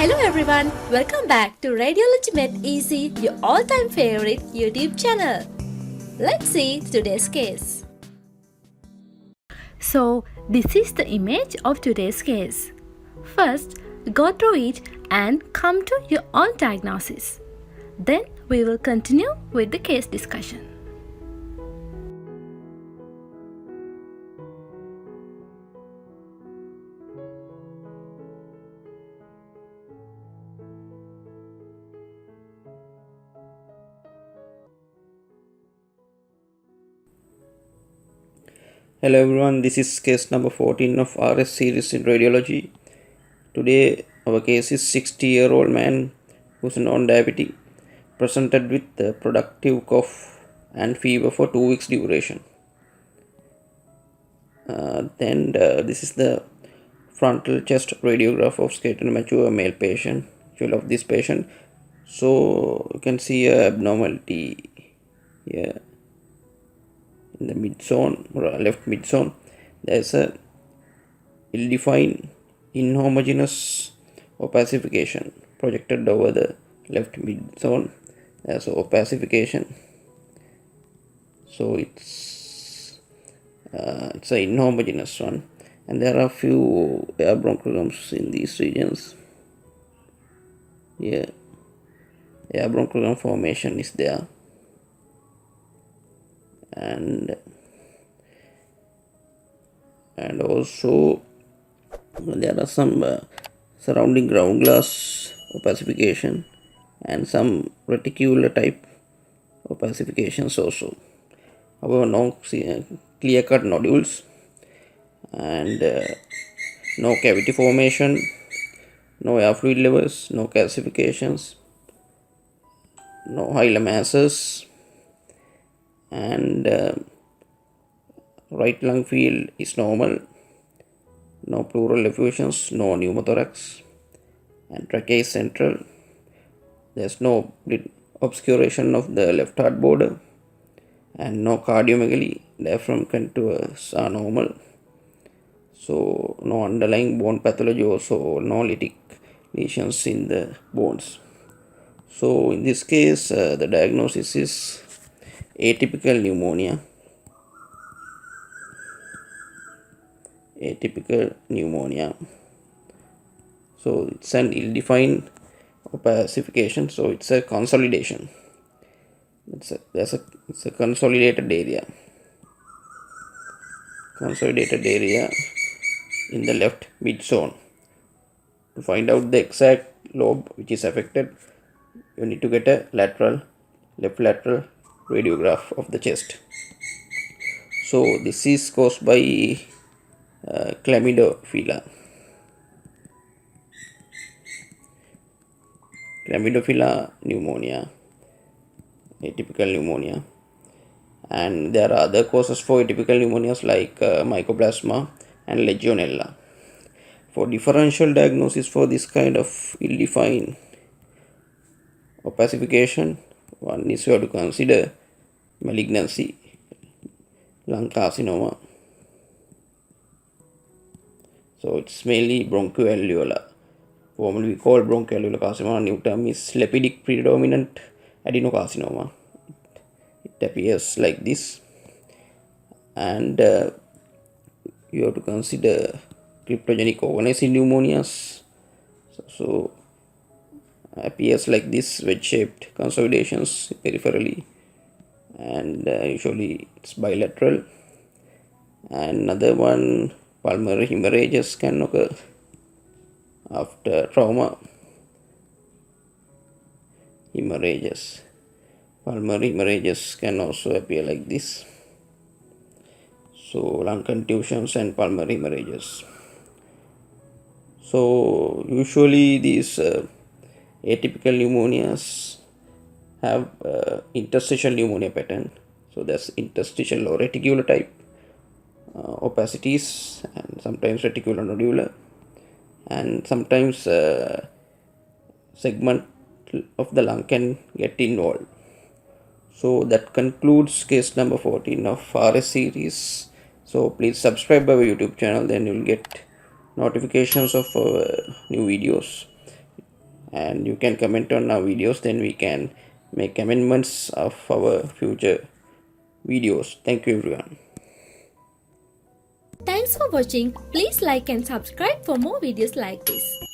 Hello everyone, welcome back to Radiology Med Easy, your all-time favorite YouTube channel. Let's see today's case. So, this is the image of today's case. First, go through it and come to your own diagnosis. Then we will continue with the case discussion. Hello everyone, this is case number 14 of RS series in radiology. Today our case is 60-year-old man who's non-diabetic, presented with productive cough and fever for 2 weeks duration. This is the frontal chest radiograph of skeletal mature male patient, actually of this patient. So you can see a abnormality here in the mid zone or left mid zone. There's a ill-defined inhomogeneous opacification projected over the left mid zone. There's opacification, so it's an inhomogeneous one, and there are few air bronchograms in these regions. Here, air bronchogram formation is there, and also there are some surrounding ground glass opacification and some reticular type opacifications also. However, no clear cut nodules, and no cavity formation, no air fluid levels, no calcifications, no hilum masses, and right lung field is normal, no pleural effusions, no pneumothorax, and trachea is central. There's no obscuration of the left heart border, and no cardiomegaly. Diaphragm contours are normal. So no underlying bone pathology, also no lytic lesions in the bones. So in this case, the diagnosis is atypical pneumonia. So it's an ill-defined opacification, so it's a consolidation. It's a consolidated area in the left mid zone. To find out the exact lobe which is affected, you need to get a left lateral radiograph of the chest. So this is caused by chlamydophila pneumonia, atypical pneumonia, and there are other causes for atypical pneumonias like mycoplasma and legionella. For differential diagnosis for this kind of ill-defined opacification, one is you have to consider malignancy, lung carcinoma. So it's mainly bronchoalveolar. Formerly we call bronchoalveolar carcinoma. New term is lipidic predominant adenocarcinoma. It appears like this, and you have to consider cryptogenic organized pneumonias. So appears like this, wedge-shaped consolidations peripherally, and usually it's bilateral. And another one, pulmonary hemorrhages can occur after trauma. Pulmonary hemorrhages can also appear like this. So lung contusions and pulmonary hemorrhages. So usually these atypical pneumonias have interstitial pneumonia pattern. So there's interstitial or reticular type opacities, and sometimes reticular nodular, and sometimes segment of the lung can get involved. So that concludes case number 14 of RS series. So please subscribe our YouTube channel, then you'll get notifications of new videos. and you can comment on our videos, then we can make amendments of our future videos. Thank you everyone. Thanks for watching. Please like and subscribe for more videos like this.